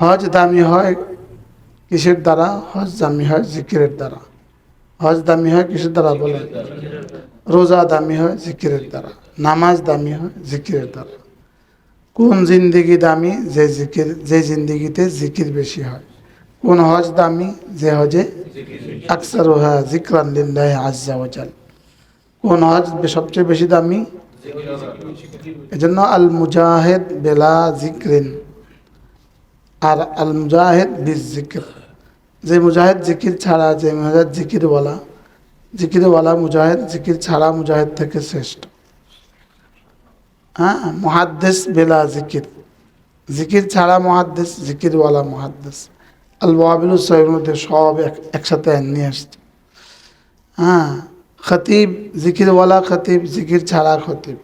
হজ দামি হয় কিসের দ্বারা? হজ দামি হয় জিকিরের দ্বারা। হজ দামি হয় কিসের দ্বারা বলেন? রোজা দামি হয় জিকিরের দ্বারা, নামাজ দামি হয় জিকিরের দ্বারা। কোন জিন্দিগি দামি? যে জিন্দিগিতে জিকির বেশি হয়। কোন হজ দামি? যে হজে আকসারুহা যিকরান লিল্লাহি আযজা ওয়া জাল। কোন হজ সবচেয়ে বেশি দামি? এজন্য আল মুজাহিদ বেলা জিকরিন আর আল মুজাহিদ বিজ জিকির। যে মুজাহিদ জিকির ছাড়া, যে মুজাহিদ জিকিরওয়ালা মুজাহিদ জিকির ছাড়া মুজাহিদ থেকে শ্রেষ্ঠ। হ্যাঁ, মুহাদ্দিস বেলা জিকির, জিকির ছাড়া মুহাদ্দিস, জিকিরওয়ালা মুহাদ্দিস। আল ওয়াবিলুস সাহিবের মধ্যে সব একসাথে নিয়ে আসছে। হ্যাঁ, খতিব জিকিরওয়ালা খতিব, জিকির ছাড়া খতিব।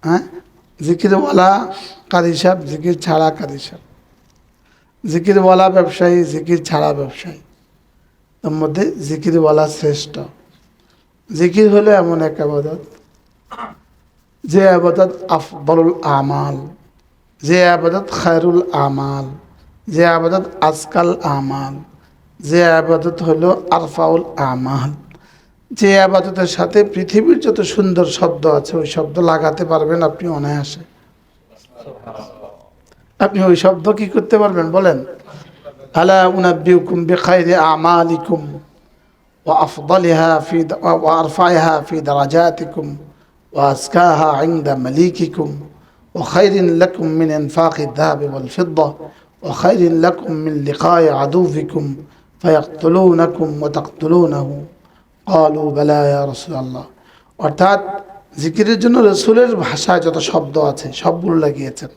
হ্যাঁ, জিকিরওয়ালা কারি সাহেব, জিকির ছাড়া কারি সাহেব। জিকিরওয়ালা ব্যবসায়ী, জিকির ছাড়া ব্যবসায়ী। তার মধ্যে জিকিরওয়ালা শ্রেষ্ঠ। জিকির হলো এমন এক ইবাদত, যে আবাদত আফদলুল আমাল, যে আবাদত খায়রুল আমাল, যে আবাদত আজকাল আমাল, যে আবাদত হলো আরফাউল আমাল, যে আবাদতের সাথে পৃথিবীর যত সুন্দর শব্দ আছে ওই শব্দ লাগাতে পারবেন আপনি অনায়াসে। আপনি ওই শব্দ কি করতে পারবেন বলেন? আলা উনাব্বিউকুম বিখাইরি আমালিকুম ওয়া আফদালিহা ফি ওয়া আরফাইহা ফি দারাজাতিকুম وأزكاها عند مليككم وخير لكم من إنفاق الذهب والفضة وخير لكم من لقاء عدوكم فيقتلونكم وتقتلونه قالوا بلى يا رسول الله। অর্থাৎ জিকিরের জন্য রাসূলের ভাষায় যত শব্দ আছে সবগুলো লাগিয়েছেন।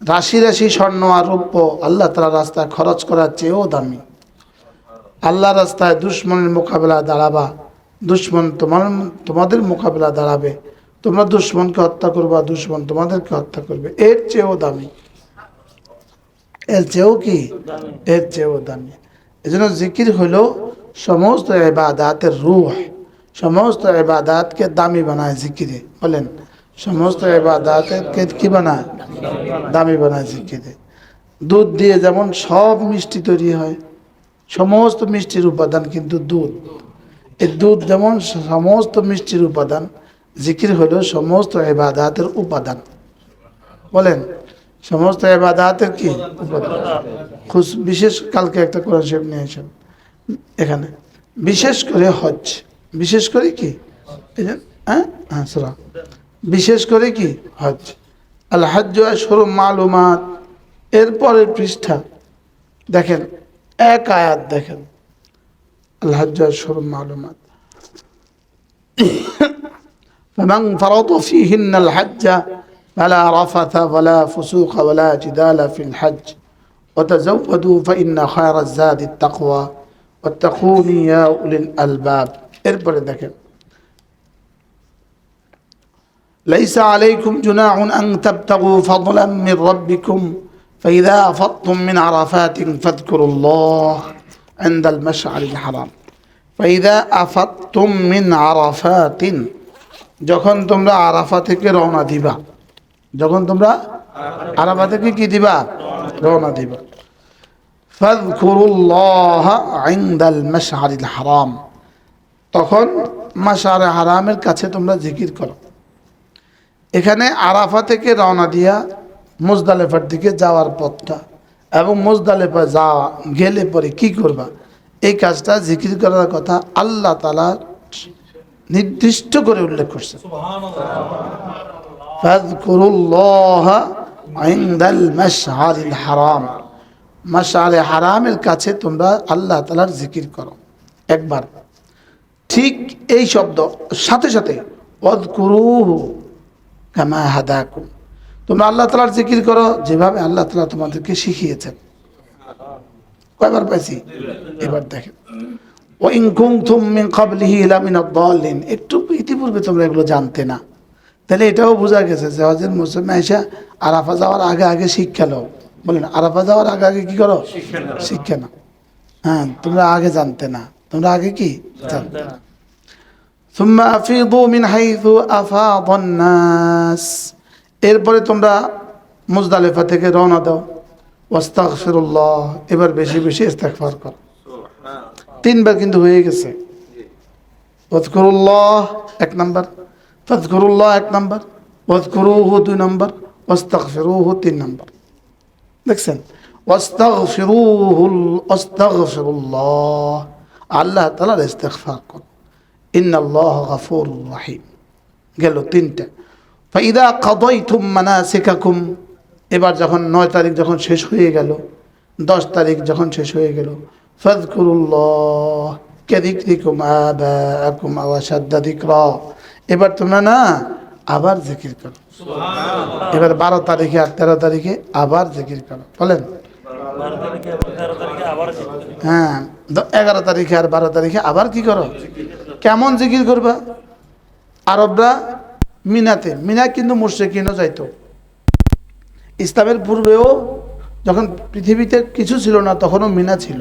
রাশি রাশি স্বর্ণ আর রৌপ্য আল্লাহ তাআলার রাস্তায় খরচ করার চেয়েও দামি। আল্লাহর রাস্তায় দুশমনের মোকাবেলা দাঁড়াবা, দুশ্মন তোমাদের মোকাবিলা দাঁড়াবে, তোমরা দুশ্মনকে হত্যা করবা, দুশ্মন তোমাদেরকে হত্যা করবে, এর চেয়েও দামি। এর চেয়েও কি? এর চেয়েও দামি। এজন্য জিকির হলো সমস্ত ইবাদাতের রূহ। সমস্ত ইবাদাতকে দামি বানায় জিকিরে। বলেন, সমস্ত ইবাদাতকে কি বানায়? দামি বানায় জিকিরে। দুধ দিয়ে যেমন সব মিষ্টি তৈরি হয়, সমস্ত মিষ্টির উপাদান কিন্তু দুধ। এই দুধ যেমন সমস্ত মিষ্টির উপাদান, জিকির হলো সমস্ত ইবাদাতের উপাদান। বলেন, সমস্ত ইবাদাতের কি উপাদান? বিশেষ কালকে একটা কোরআন শরীফ নিয়ে আসেন এখানে, বিশেষ করে হজ, বিশেষ করে কি সূরা, বিশেষ করে কি হজ। আল হজ্জু আশহুরুম মালুমাত, এরপরের পৃষ্ঠা দেখেন, এক আয়াত দেখেন, আল হজ্জু আশহুরুম মালুমাত। فمن فرض فيهن الحج فلا رفث ولا فسوق ولا جدال في الحج وتزودوا فإن خير الزاد التقوى واتقون يا أولي الألباب। এরপরে দেখেন, ليس عليكم جناح أن تبتغوا فضلا من ربكم فإذا أفضتم من عرفات فاذكروا الله عند المشعر الحرام فإذا أفضتم من عرفات, যখন তোমরা আরাফা থেকে রওনা দিবা, যখন তোমরা আরাফা থেকে কি দিবা? রওনা দিবা। ফাযকুরুল্লাহ ইনদাল মাশআরিল হারাম, তখন মাশআরে হারামের কাছে তোমরা জিকির করো। এখানে আরাফা থেকে রওনা দিয়া মুজদালিফার দিকে যাওয়ার পথটা এবং মুজদালিফা যাওয়া গেলে পরে কি করবা, এই কাজটা জিকির করার কথা আল্লাহ তাআলা নির্দিষ্ট করে উল্লেখ করছে। ফাযকুরুল্লাহ ইনদাল মাশআরিল হারাম, মাশআরে হারামের কাছে তোমরা আল্লাহ তাআলার জিকির করো একবার। ঠিক এই শব্দ সাথে সাথে ওয়াযকুরুহু কামা হাদাকুম, তোমরা আল্লাহ তাআলার জিকির করো যেভাবে আল্লাহ তাআলা তোমাদেরকে শিখিয়েছেন। কয়বার পাইছি? এবার দেখেন, ওয়াইন কুনতুম মিন ক্বাবলিহি লামিনাদ দাল্লিন, একটু ইতিপূর্বে তোমরা এগুলো জানতে না, তাহলে এটাও বোঝা গেছে যে হজের মৌসুমে আইসা আরাফা যাওয়ার আগে আগে শিক্ষা নাও। বলেন, আরাফা যাওয়ার আগে আগে কি করো? শিক্ষা নাও। হ্যাঁ, তোমরা আগে জানতে না, তোমরা আগে কি জানতে না। সুম্মা আফিদু মিন হাইথু আফাদান নাস, এরপরে তোমরা মুজদালিফা থেকে রওনা দাও ওয়াস্তাগফিরুল্লাহ, এবার বেশি বেশি ইস্তেগফার কর। 3 বার কিন্তু হয়ে গেছে। ওয়াজকুরুল্লাহ 1 নাম্বার, ফাজকুরুল্লাহ 1 নাম্বার, ওয়াজকুরুহু 2 নাম্বার, ওয়াস্তাগফিরুহু 3 নাম্বার। দেখছেন? ওয়াস্তাগফিরুল্লাহ, আল্লাহ তাআলার ইস্তেগফার কর। ইন্নাল্লাহ গফুরুর রহিম। গেল 3টা। ফাইদা কাদাইতুম মানাসিকাকুম, এবার যখন 9 তারিখ যখন শেষ হয়ে গেল, 10 তারিখ যখন শেষ হয়ে গেল, ফাযকুরুল্লাহ কাযিকরিকুম আবাআকুম আও আশাদ্দা যিকরা, এবার তোমরা না আবার জিকির করো। সুবহানাল্লাহ। এবার 12 তারিখে আর 13 তারিখে আবার জিকির করো। বলেন 12 তারিখে এবং 13 তারিখে আবার জিকির। হ্যাঁ, 11 তারিখে আর 12 তারিখে আবার কি করো? কেমন জিকির করবা? আরবরা মিনাতে, মিনা কিন্তু মুশরিকিনও যাইতো। ইসলামের পূর্বেও যখন পৃথিবীতে কিছু ছিল না তখনও মিনা ছিল।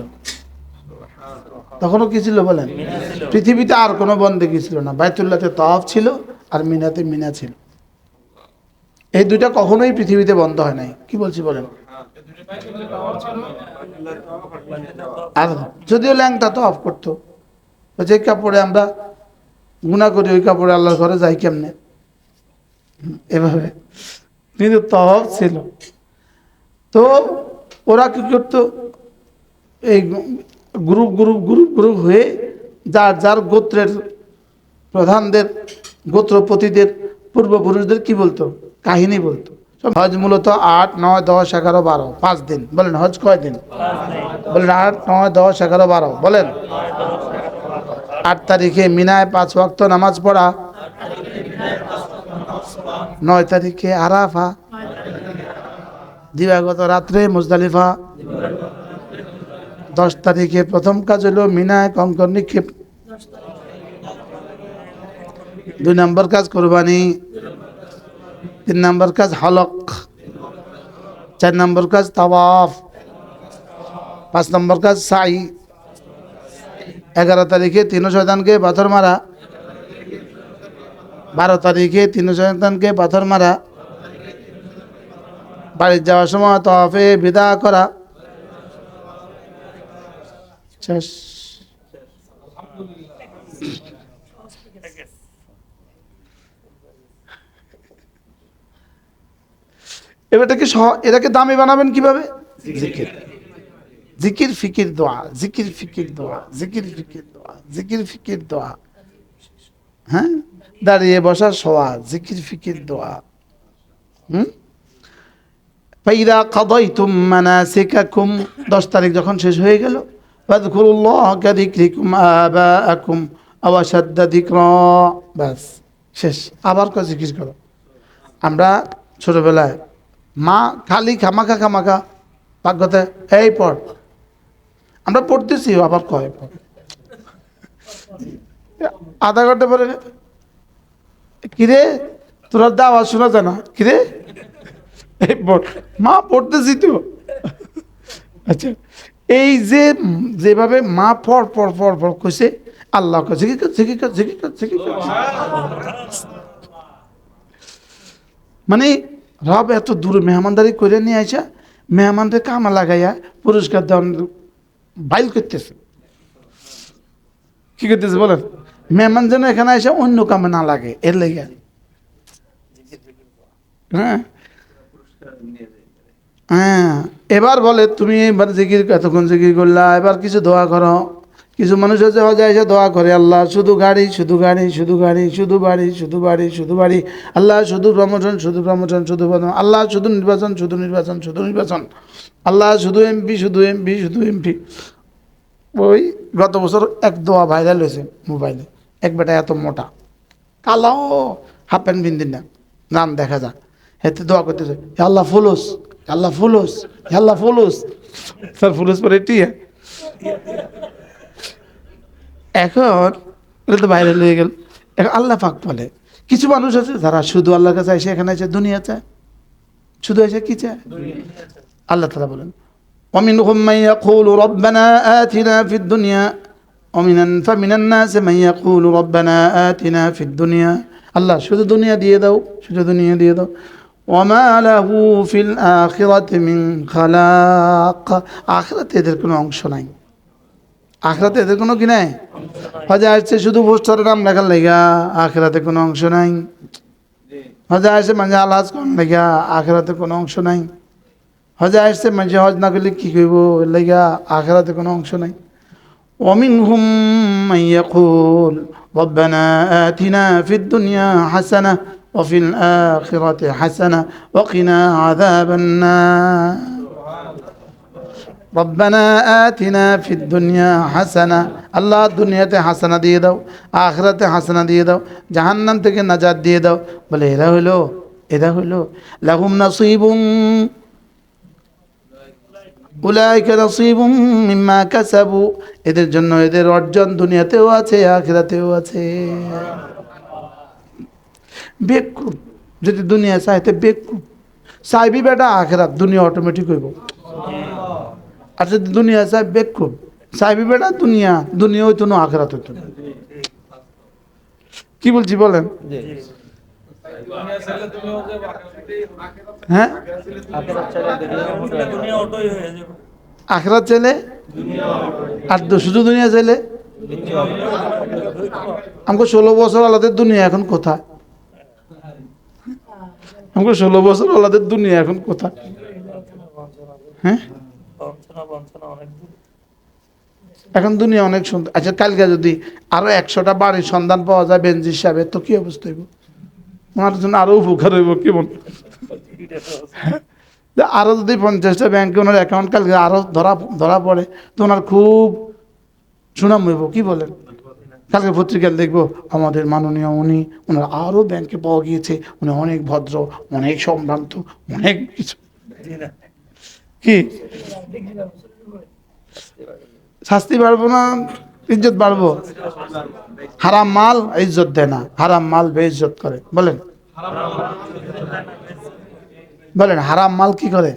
তখনও কি ছিল বলেন? পৃথিবীতে আর কোনো বন্দেগী ছিল না। বাইতুল্লাহতে তাওয়াফ ছিল আর মিনাতে মিনা ছিল। এই দুইটা কখনোই পৃথিবীতে বন্ধ হয় নাই। কি বলছি বলেন? আর যদিও ল্যাংটা তো অফ করতো, যে কাপড়ে আমরা গুনাহ করি ওই কাপড়ে আল্লাহর ঘরে যাই কেমনে, এভাবে। কিন্তু তওয়াফ ছিল। তো ওরা কি করতো? এই গ্রুপ গ্রুপ গ্রুপ গ্রুপ হয়ে যার যার গোত্রের প্রধানদের, গোত্রপতিদের, পূর্বপুরুষদের কি বলতো? কাহিনী বলতো। হজ মূলত 8, 9, 10, 11, 12 5 দিন। বলেন হজ কয় দিন? বলেন 8, 9, 10, 11, 12 বলেন। 8 তারিখে মিনায় 5 ওয়াক্ত নামাজ পড়া, 9 তারিখে আরাফা, দিবাগত রাত্রে মুজদালিফা, 10 তারিখে প্রথম কাজ হলো মিনায় কঙ্কর নিক্ষেপ, 2 নম্বর কাজ কুরবানি, 3 নম্বর কাজ হলক, 4 নম্বর কাজ তাওয়াফ, 5 নম্বর কাজ সাই, 11 তারিখে 3 শয়তানকে পাথর মারা, 12 তারিখে 3 শয়তানকে পাথর মারা, বাড়ি যাওয়ার সময় তাওয়াফে বিদা করা। শেষ। এটাকে দামি বানাবেন কিভাবে? জিকির, জিকির ফিকির দোয়া, জিকির ফিকির দোয়া, জিকির ফিকির দোয়া, জিকির ফিকির দোয়া। হ্যাঁ, দাঁড়িয়ে বসা শোয়া, জিকির ফিকির দোয়া। ফাইদা কাদাইতুম মানাসিকাকুম, 10 তারিখ যখন শেষ হয়ে গেল, ফাযকুরুল্লাহ কাযিকরিকুম আবাআকুম আও আশাদ্দা যিকরা, বাস শেষ। আবার কয় জিকির করো। আমরা ছোটবেলায় মা খালি খামাখা ভাগ্যতে এই পড়, আমরা পড়তেছি, আবার কয় পড়। আধা ঘন্টা পরে কিরে তোরা আওয়াজ শোনা যায় না, কিরে এই পড়, মা পড়তেছি তো। আচ্ছা, এই যে যেভাবে মা পড় পড় পড় পড় কইছে, আল্লাহ কইছে কি জিকির কর জিকির কর জিকির কর। মানে রব এত দূরে মেহমানদারি করে নিয়ে আইসা মেহমানদের কামা লাগাইয়া পুরস্কার দেওয়ার বাইল করতেছে। কি করতেছে বলেন? মেহমান যেন এখানে এসে অন্য কামে না লাগে, এর লেগে। হ্যাঁ হ্যাঁ, এবার বলে তুমি এবার জিকির, এতক্ষণ জিকির করলা, এবার কিছু দোয়া করো। কিছু মানুষ আছে হজে এসে দোয়া করে, আল্লাহ শুধু গাড়ি, শুধু গাড়ি, শুধু গাড়ি, শুধু বাড়ি, শুধু বাড়ি, শুধু বাড়ি, আল্লাহ শুধু প্রমোশন, শুধু প্রমোশন, শুধু প্রমোশন, আল্লাহ শুধু নির্বাচন, শুধু নির্বাচন, শুধু নির্বাচন, আল্লাহ শুধু এমপি, শুধু এমপি, শুধু এমপি। ওই গত বছর এক দোয়া ভাইরাল হয়েছে মোবাইলে, এক বেটা এত মোটা, কালাও, হাফ প্যান্ট বিন্দিন না, নাম দেখা যায়, এতে দোয়া করতেছে, আল্লাহ ফুলুস, আল্লাহ ফুলুস, আল্লাহ ফুলুস, স্যার ফুলুস পরে টিয়া। এখন এটা তো ভাইরাল হয়ে গেল। এখন আল্লাহ পাক বলে, কিছু মানুষ আছে যারা শুধু আল্লাহর কাছে এসে এখানে এসে দুনিয়া চায়, শুধু এসে কি চায়? আল্লাহ তাআলা বলেন, ومنهم من يقول ربنا آتنا في الدنيا فمن الناس من يقول ربنا آتنا في الدنيا, আল্লাহ শুধু দুনিয়া দিয়ে দাও, শুধু দুনিয়া দিয়ে দাও। وما له في الآخرة من خلاق আখিরাতে এদের কোনো অংশ নাই আখিরাতে এদের কোনো কি নাই হজে আসছে শুধু পোস্টারের নাম লেখার লেগা আখিরাতে কোনো অংশ নাই হজে আসছে মানে আল্লাহ কোন লেগা আখিরাতে কোনো অংশ নাই হজে আসছে মানে হজ না করলে কি করব লেগা আখিরাতে কোনো অংশ নাই ومنهم من يقول ربنا آتنا في الدنيا حسنة وفي الآخرة حسنة وقنا عذاب النار ربنا آتنا في الدنيا حسنة الله দুনিয়াতে হাসানা দিয়ে দাও আখিরাতে হাসানা দিয়ে দাও জাহান্নাম থেকে নাজাত দিয়ে দাও বলে এরা হলো লাহুম নাসিবুম উলাইকা নাসিবুম মিম্মা কাসাবু এদের জন্য এদের অর্জন দুনিয়াতেও আছে আখিরাতেও আছে বেকুব যদি দুনিয়া চাইতে বেকুব চাইবি বেটা আখিরাত দুনিয়া অটোমেটিক হইব আর যদি দুনিয়া চাই বেকুব চাইবি বেটা দুনিয়া হইতো না আখিরাত হইতো না কি বলছি বলেন হ্যাঁ দুনিয়া অটোই হয়ে যাবে আখিরাত চাইলে আর শুধু দুনিয়া চাইলে আমাকে 16 বছর আলাদের দুনিয়া এখন কোথায় আমাকে 16 বছর আলাদের দুনিয়া এখন কোথায় হ্যাঁ বঞ্চনা অনেক দূর। এখন দুনিয়া অনেক সুন্দর আচ্ছা কালকে যদি আরো 100টা বাড়ির সন্ধান পাওয়া যায় বেঞ্জি হিসাবে তো কি অবস্থা হইব ওনার জন্য আরো উপকার হইব কেমন আরো যদি 50টা ব্যাংকে ওনার অ্যাকাউন্ট কালকে আরো ধরা পড়ে তো ওনার খুব সুনাম হইব কি বলেন কালকে পত্রিকায় দেখবো আমাদের মাননীয় ওনার আরো ব্যাংকে পাওয়া গিয়েছে উনি অনেক ভদ্র অনেক সম্ভ্রান্ত অনেক কিছু কি শাস্তি বাড়বো না ইজ্জত বাড়বো হারাম মাল ইজ্জত দেয় না হারাম মাল বেইজ্জত করে বলেন হারাম মাল কি করে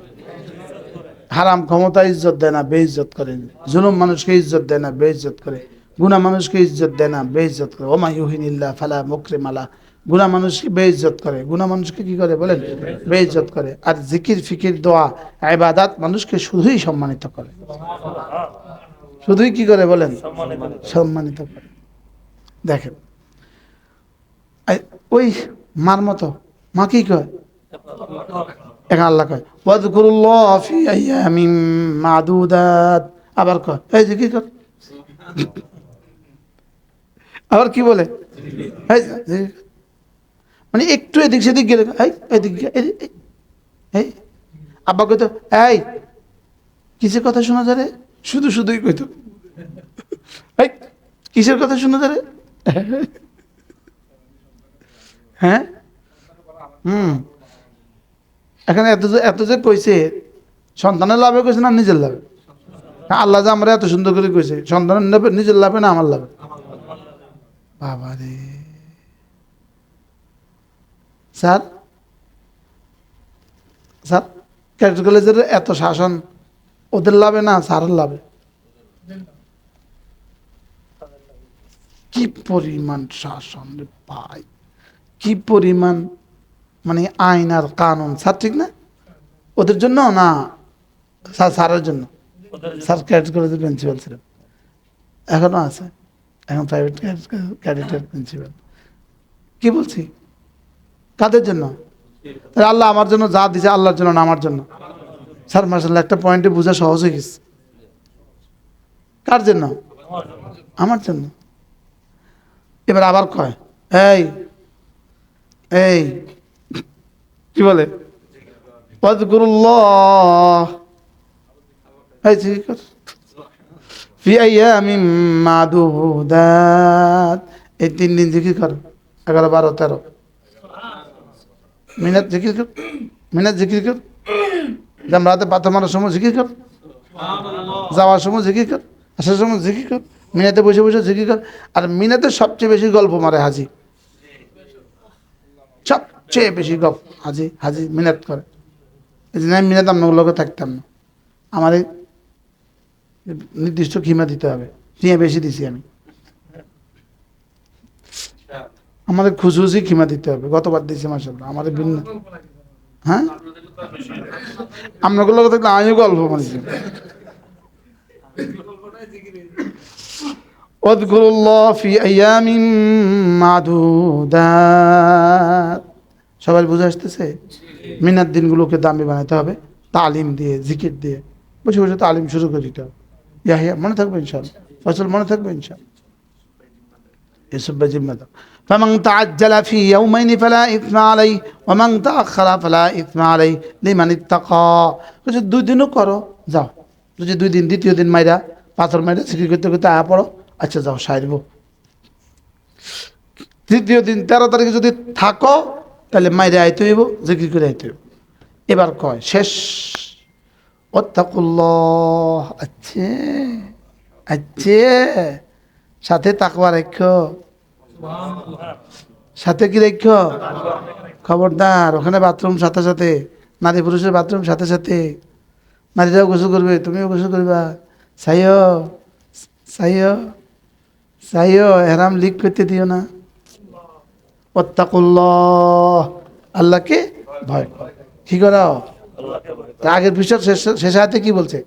হারাম ক্ষমতা ইজ্জত দেয় না বেইজ্জত করে জুলুম মানুষকে ইজ্জত দেয় না বেইজ্জত করে গুনাহ মানুষকে ইজ্জত দেয় না বেইজ্জত করে ওমা ইউহিনিল্লাহ ফালা মুকরিম আলা গুনাহ মানুষকে বেইজ্জত করে গুনাহ মানুষকে কি করে বলেন বেইজ্জত করে আর জিকির ফিকির দোয়া ইবাদত মানুষকে শুধুই সম্মানিত করে শুধুই কি করে বলেন সম্মানিত করে দেখেন ওই মার মতো মা কি কয় এখন আল্লাহ কয় ওয়াযকুরুল্লাহ ফি আইয়ামিন মাদুদাত আবার কয় এই যে কি কর আবার কি বলে মানে একটু এদিক সেদিক গেলে এই আব্বা কইতো এই কিসের কথা শোনা যায় রে শুধুই কইতো এই কিসের কথা শোনা যায় রে হ্যাঁ এখানে এত যে কইছে সন্তানের লাভে কইছে না নিজের লাভে আল্লাহ যে আমরা এত সুন্দর করে কইছে সন্তানের লাভে নিজের লাভে না আমার লাভে বাবা রে স্যার ক্যাডেট কলেজের এত শাসন ওদের লাভে না স্যারের লাভে কি পরিমাণ শাসন পাই কি পরিমাণ মানে আইন আর কানুন স্যার ঠিক না ওদের জন্য না স্যারের জন্য স্যার ক্যাডেট কলেজের প্রিন্সিপাল ছিলেন এখনো আছে এখন প্রাইভেট ক্যাডেটের প্রিন্সিপাল কি বলছি কাদের জন্য আল্লাহ আমার জন্য যা দিছে আল্লাহর জন্য না আমার জন্য স্যার মাশাআল্লাহ একটা পয়েন্টে বোঝা সহজ হয়ে গেছে কার জন্য আমার জন্য এবার আবার কয় এই কি বলে ওয়াযকুরুল্লাহ এই জিকির ফি আইয়ামিন মাদুদাত এই 3 দিন জিকির কর 11 12 13 মিনাত জিকির কর জামরাতে পাথর মারার সময় জিকির কর যাওয়ার সময় জিকির কর আসার সময় জিকির কর মিনাতে বসে বসে জিকির কর আর মিনাতে সবচেয়ে বেশি গল্প মারে হাজি সবচেয়ে বেশি গল্প হাজি মিনাত করে এই জন্য আমি মিনাত আপনার লোকে থাকতাম না আমার নির্দিষ্ট খিমা দিতে হবে টিয়া বেশি দিছি আমি আমাদের খুশি খিমা দিতে হবে গতবার দিয়েছি মাশাআল্লাহ আমাদের ভিন্ন হ্যাঁ, আপনাগুলো দেখলে আমিও গল্প মানছি। ওয়াযকুরুল্লাহ ফি আইয়ামিন মাদুদাত। সবাই বুঝে আসতেছে? মিনার দিনগুলোকে দামি বানাতে হবে তালিম দিয়ে, জিকির দিয়ে। বসে বসে তালিম শুরু করে দিতে হবে। ইয়াহিয়া মনে থাকবে ইনশাআল্লাহ, ফসল মনে থাকবে ইনশাআল্লাহ। এসব জিম্মাদার। فمن تعجل في يومين فلا إثم عليه ومن تأخر فلا إثم عليه لمن اتقى। যদি দুই দিনও করো যাও, যদি দুই দিন, দ্বিতীয় দিন মাইরা পাথর মাইরা জিকির করতে করতে আয়া পড়ো, আচ্ছা যাও সারবো। তৃতীয় দিন 13 তারিখে যদি থাকো তাহলে মাইরে আইতে হইব, জিকির করে আইতে হইব। এবার কয় শেষ। ওয়াত্তাকুল্লাহ। আচ্ছা আচ্ছা, সাথে তাকওয়া রাখো, সাথে কি রাখো? খবরদার, ওখানে বাথরুম সাথে সাথে, নারী পুরুষের বাথরুম সাথে সাথে। নারীরাও গোসল করবে, তুমিও গোসল করবা। সাইও সাইও সাইও, হেরাম লিক করতে দিও না। ওয়াত্তাকুল্লাহ, আল্লাহকে ভয় করো। কি করো? আগের পৃষ্ঠার শেষ হাতে কি বলছে?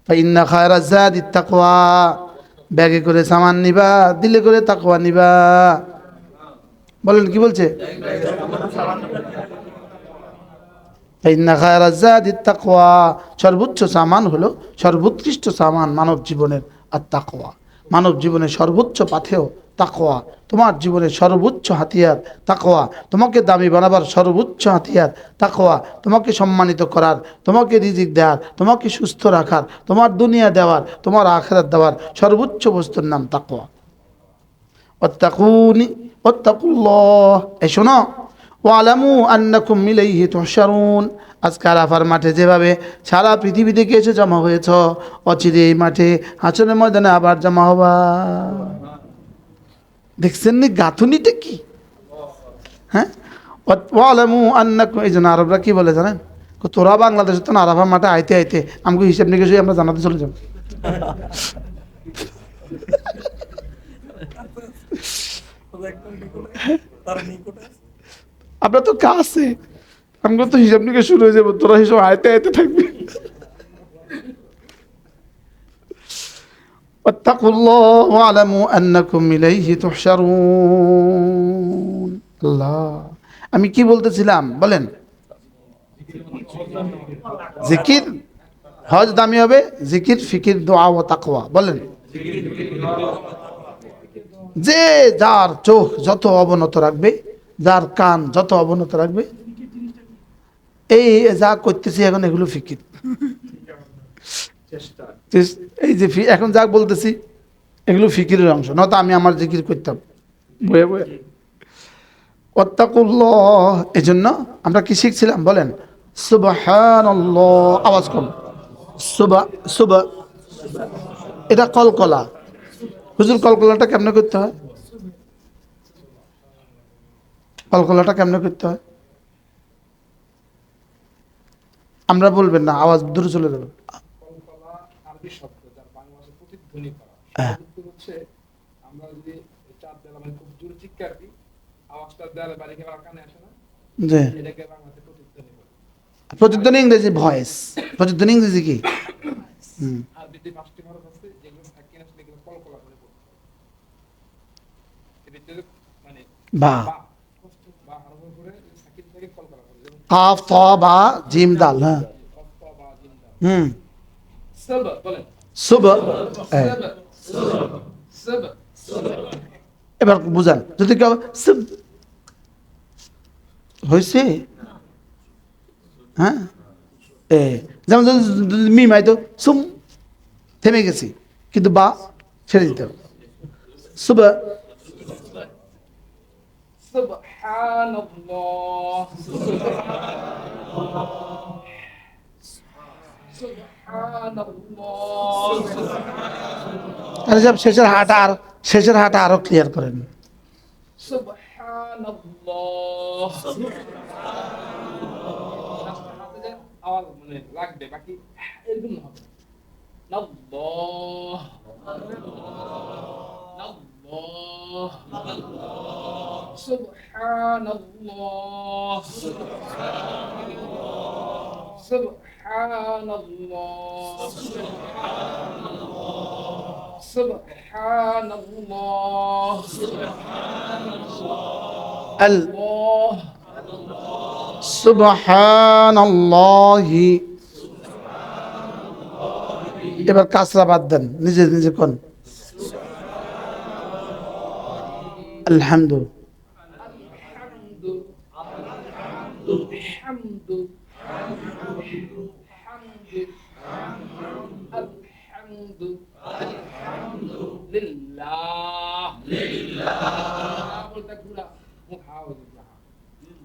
ফাইন্না খায়রাজ যাদিত তাকওয়া। ব্যাগে করে সামান নিবা, দিলে করে তাকওয়া নিবা। বলেন কি বলছে? ফাইন্না খায়রাজ যাদিত তাকওয়া। সর্বোচ্চ সামান হলো, সর্বোৎকৃষ্ট সামান মানব জীবনের আর তাকওয়া। মানব জীবনের সর্বোচ্চ পাথেয় তাকওয়া। তোমার জীবনের সর্বোচ্চ হাতিয়ার তাকওয়া। তোমাকে দামি বানাবার সর্বোচ্চ হাতিয়ার তাকওয়া। তোমাকে সম্মানিত করার, তোমাকে রিজিক দেওয়ার, তোমাকে সুস্থ রাখার, তোমার দুনিয়া দেওয়ার, তোমার আখিরাত দেওয়ার সর্বোচ্চ বস্তুর নাম তাকওয়া। ওয়াত্তাকুনি ওয়াত্তাকুল্লাহ। এই শোনো, ওয়ালামু আন্নাকুম ইলাইহি তুহশারুন। আজকে আরাফার মাঠে যেভাবে সারা পৃথিবী থেকে এসে জমা হয়েছ, অচিরে এই মাঠে হাসরের ময়দানে আবার জমা হবা। দেখছেন নি গাঁথুনিটা কি? হ্যাঁ, ওয়ালামু আন্নাকুম। এই জন্য আরবরা কি বলে জানেন? তোরা বাংলাদেশে তো আরাফার মাঠে আইতে আইতে আমাকে হিসাব নিকেশ আমরা জানাতে চলে যাব। আপনার তো কাছে, আমরা তো হিসাব নিকেশ শুরু হয়ে যাবো, তোরা হিসাব আইতে আইতে থাকবি। ওয়াত্তাকুল্লাহ ওয়ালামু আন্নাকুম ইলাইহি তুহশারুন। আল্লাহ, আমি কি বলতেছিলাম বলেন? জিকির, হজ দামি হবে, জিকির, ফিকির, দোয়া ও তাকওয়া। বলেন, যে যার চোখ যত অবনত রাখবে, যার কান যত অবনত রাখবে, এই যা করতেছি এখন এগুলো ফিকির। এই যে এখন যা বলতেছি এগুলো ফিকিরের অংশ, নয়তো আমি আমার জিকির করতাম বয়ে বয়ে। ওয়াত্তাকুল্লাহ, এই জন্য আমরা কি শিখছিলাম বলেন? সুবহানাল্লাহ, আওয়াজ কম। সুবা, এটা কলকলা। হুজুর কলকলাটা কেমনে করতে হয়? কলকলাটা কেমনে করতে হয়? আমরা বলবেন না, আওয়াজ দূরে চলে যাবে। আমরা যদি চার দেওয়ালে মানে খুব জোরে চিৎকার দিই, আওয়াজটা দেওয়ালে বাড়ি গেলে আর কানে আসে না, জি, এটাকে বাংলাতে প্রতিধ্বনি বলে। প্রতিধ্বনি ইংরেজি ভয়েস, প্রতিধ্বনি ইংরেজি কি? আর বিদ্যে 5টি হরফ আছে যেগুলো থাকে না, সেগুলো কলকলা করে পড়তে হয়। এর ভিতরে মানে বা, বা হরফের উপরে সাকিন থেকে কলকলা করে, যেমন কাফ ত বা জিম দাল। হ্যাঁ, কফ বা জিন্দা। সুব, বলেন সুব। সব। এবার বুঝান, যদি কেউ সুব হয়েছে, হ্যাঁ, যেমন যদি মিম আইতো সুম, থেমে গেছি, কিন্তু বা ছেড়ে দিতে হবে। সুব, সুবহানাল্লাহ, সুবহানাল্লাহ। তাহলে সব শেষের হাটা আরো ক্লিয়ার করেন। সুবহানাল্লাহ। আওয়াজ মানে লাগবে, বাকি এরকম হবে। আল্লাহ আল্লাহ সুবহানাল্লাহ। সুবহানাল্লাহ সুবহানাল্লাহ আল আল্লাহ সুবহানাল্লাহি। এবার কাসরা বাদ দেন, নিজে নিজে কোন আলহামদু। الحمد الحمد الحمد الحمد لله বলতে পুরা মুখ হাওয়া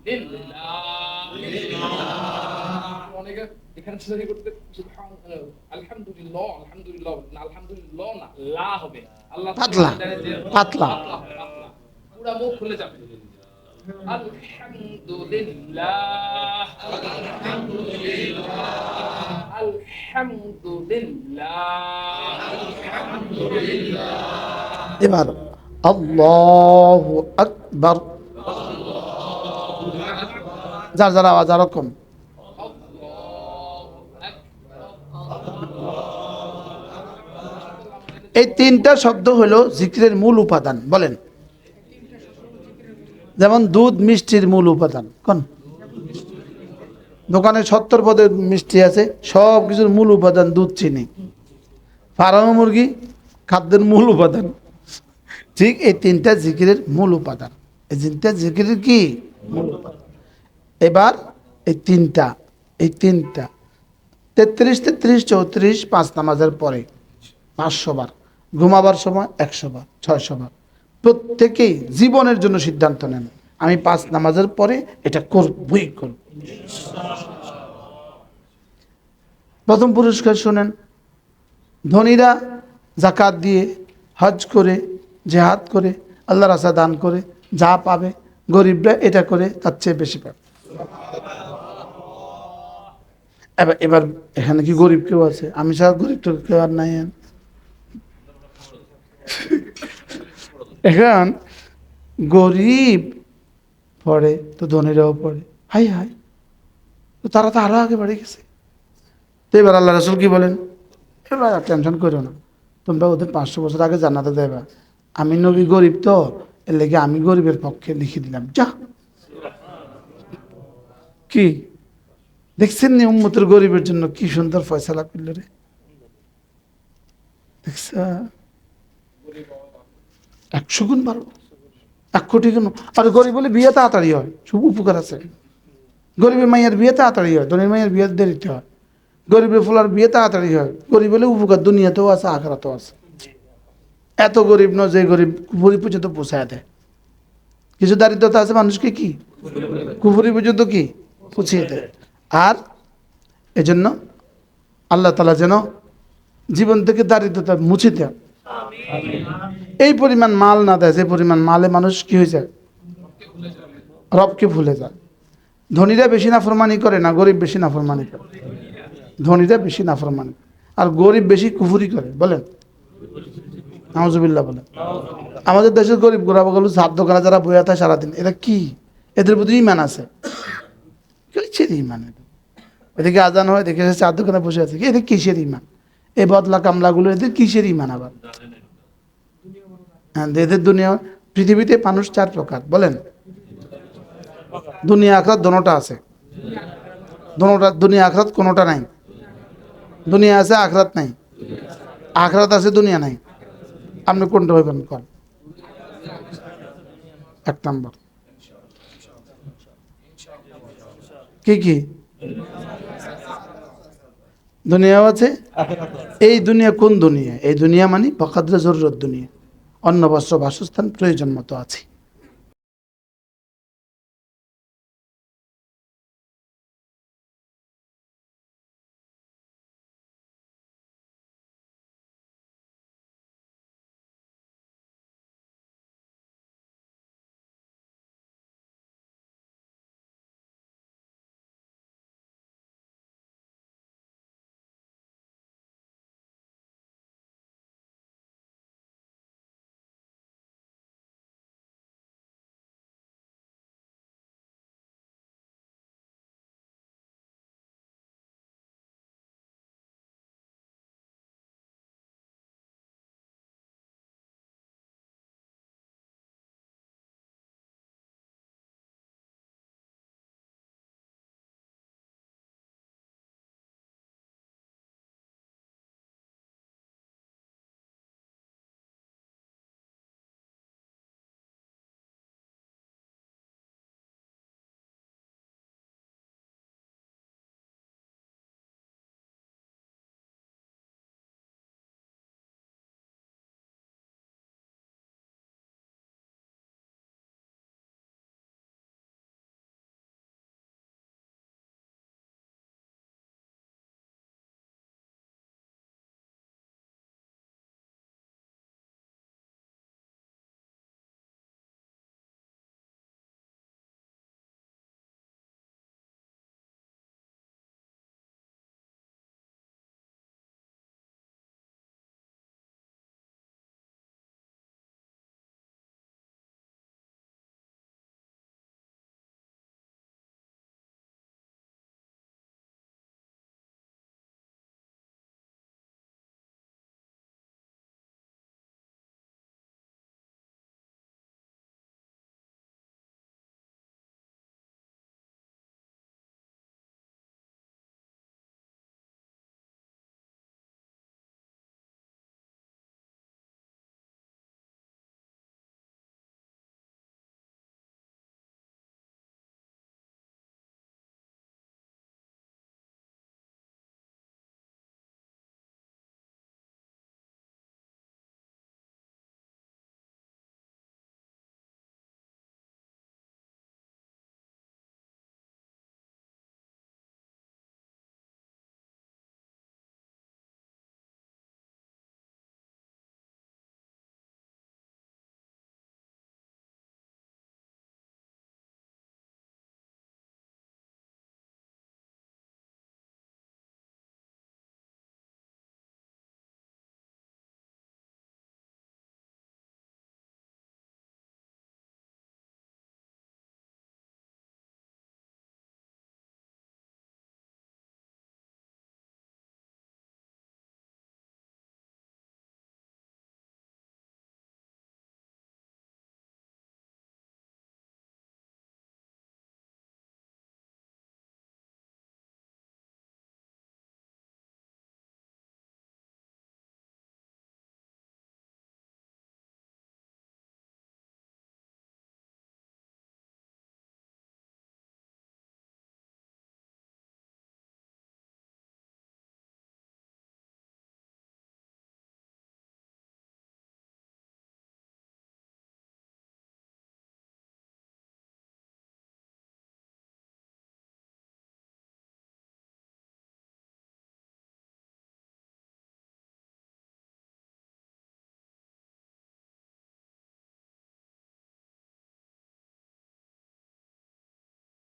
লিল্লাহ অনেকে এখানে শুরু করতে সুবহান আলহামদুলিল্লাহ আলহামদুলিল্লাহ না আলহামদুলিল্লাহ না লা হবে আল্লাহ পাতলা, পাতলা। পুরা মুখ খুলে যাবে আলহামদুলিল্লাহ আলহামদুলিল্লাহ এবার আল্লাহু আকবার। যার যার আওয়াজ আরো কম। এই তিনটা শব্দ হলো জিকিরের মূল উপাদান। বলেন, যেমন দুধ মিষ্টির মূল উপাদান কোন? দোকানে 70 পদের মিষ্টি আছে, সব কিছুর মূল উপাদান দুধ, চিনি। ফার্ম মুরগি খাদ্যের মূল উপাদান। ঠিক এই তিনটা জিকিরের মূল উপাদান। এই তিনটা জিকিরের কি মূল উপাদান? এবার এই তিনটা 33, 33, 34 5 নামাজের পরে 500 বার, ঘুমাবার সময় 100 বার, 600 বার। প্রত্যেকেই জীবনের জন্য সিদ্ধান্ত নেন, আমি 5 নামাজের পরে এটা করবই করব। প্রথম পুরস্কার শোনেন, ধনীরা যাকাত দিয়ে, হজ করে, জেহাদ করে, আল্লাহর রাস্তা দান করে যা পাবে, গরিবরা এটা করে তার চেয়ে বেশি পাবে। এবার এখানে কি গরিব কেউ আছে? আমি ছাড়া গরিব তো কেউ আর নাই। এখন গরিব পড়ে তো ধনীরাও পড়ে, হাই হাই, তো তারা তো আরো আগে বেড়ে গেছে। তো এবার আল্লাহ রাসূল কি বলেন? এবার টেনশন করো না, তোমরা ওদের 500 বছর আগে জান্নাতে দেবা। আমি নবী গরিব, তো এর লেগে আমি গরিবের পক্ষে লিখে দিলাম। যা, কি দেখছেন নি উম্মতের গরিবের জন্য কি সুন্দর ফয়সালা করল রে? দেখছ 100 গুণ ভালো, 1 কোটি গুণ। আর গরিব বলে বিয়ে তাড়াতাড়ি হয়, খুব উপকার আছে। গরিবের মাইয়ের বিয়ে তাড়াতাড়ি হয়, ধনীর মাইয়ের বিয়ে দেরিতে হয়। গরিবের ফুলার বিয়ে তাড়াতাড়ি হয়। গরিব বলে উপকার দুনিয়াতেও আছে, আখিরাতেও আছে। এত গরিব নয় যে গরিব কুফরি পর্যন্ত পৌঁছায় দেয়। কিছু দারিদ্রতা আছে মানুষকে কি কুফরি পর্যন্ত কি পৌঁছিয়ে দেয়। আর এজন্য আল্লাহ তাআলা যেন জীবন থেকে দারিদ্রতা মুছে দেয়। এই পরিমাণ মাল না দেয় যে পরিমাণ মালে মানুষ কি হয়ে যায়, রবকে ভুলে যায়। ধনীরা বেশি নাফরমানি করে না, গরিব বেশি নাফরমানি করে? ধনীরা বেশি নাফরমানি, আর গরিব বেশি কুফরি করে। বলেন নাউজুবিল্লাহ বলেন। আমাদের দেশের গরিব গোড়াগুলো সাত দোকানে যারা বইয়া থাকে সারাদিন, এরা কি, এদের প্রতি ইমান আছে? কিসের ইমান? এদিকে আজান হয়, দেখে চার দোকানে বসে আছে, এদের কিসের ইমান? এই বদলা কামলাগুলো এদের কিসের ইমান? আবার হ্যাঁ, এদের দুনিয়া, পৃথিবীতে মানুষ 4 প্রকার। বলেন, দুনিয়া আখরাত দোনোটা আছে। দোনোটা, দুনিয়া আখরাত কোনোটা নাই। দুনিয়া আছে, আখরাত নাই। আখরাত আছে, দুনিয়া নাই। আপনি কোনটা হইবেন কোন? 1 নম্বর কি কি? দুনিয়াও আছে। এই দুনিয়া কোন দুনিয়া? এই দুনিয়া মানে বকাদ্রে জরুরত দুনিয়া, অন্ন বস্ত্র বাসস্থান প্রয়োজন মতো আছে।